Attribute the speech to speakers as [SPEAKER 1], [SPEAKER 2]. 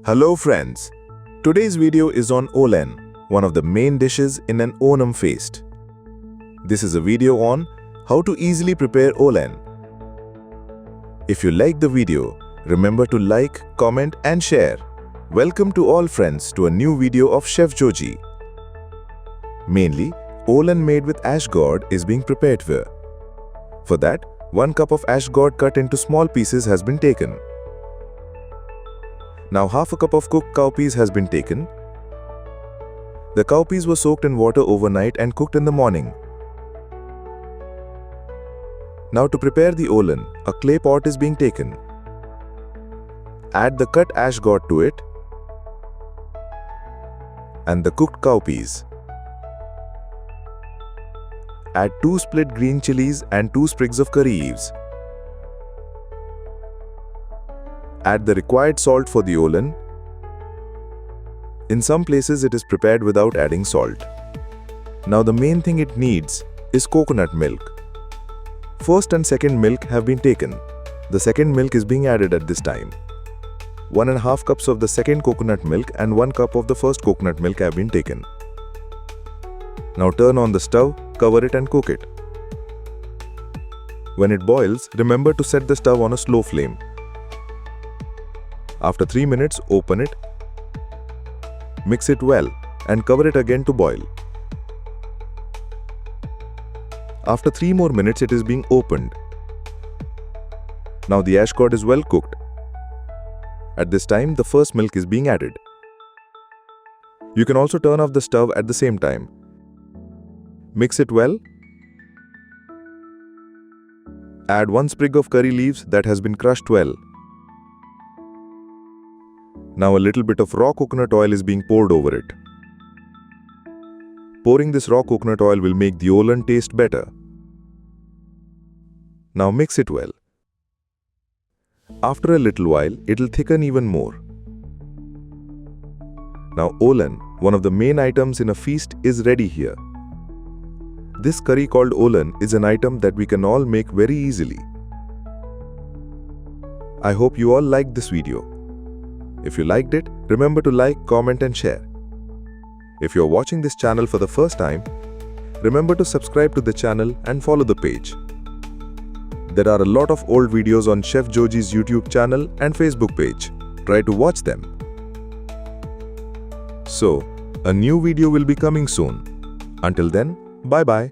[SPEAKER 1] Hello friends, today's video is on Olan, one of the main dishes in an Onam feast. This is a video on how to easily prepare Olan. If you like the video, remember to like, comment and share. Welcome to all friends to a new video of Chef Joji. Mainly, Olan made with ash gourd is being prepared here. For that, 1 cup of ash gourd cut into small pieces has been taken. Now half a cup of cooked cowpeas has been taken. The cowpeas were soaked in water overnight and cooked in the morning. Now to prepare the Olan, a clay pot is being taken. Add the cut ash gourd to it and the cooked cowpeas. Add 2 split green chilies and 2 sprigs of curry leaves. Add the required salt for the Olan. In some places it is prepared without adding salt. Now the main thing it needs is coconut milk. First and second milk have been taken. The second milk is being added at this time. 1.5 cups of the second coconut milk and 1 cup of the first coconut milk have been taken. Now turn on the stove, cover it and cook it. When it boils, remember to set the stove on a slow flame. After 3 minutes, open it, mix it well and cover it again to boil. After 3 more minutes, it is being opened. Now the ash gourd is well cooked. At this time, the first milk is being added. You can also turn off the stove at the same time. Mix it well. Add 1 sprig of curry leaves that has been crushed well. Now a little bit of raw coconut oil is being poured over it. Pouring this raw coconut oil will make the Olan taste better. Now mix it well. After a little while, it will thicken even more. Now Olan, one of the main items in a feast, is ready here. This curry called Olan is an item that we can all make very easily. I hope you all liked this video. If you liked it, remember to like, comment and share. If you are watching this channel for the first time, remember to subscribe to the channel and follow the page. There are a lot of old videos on Chef Joji's YouTube channel and Facebook page. Try to watch them. So, a new video will be coming soon. Until then, bye-bye.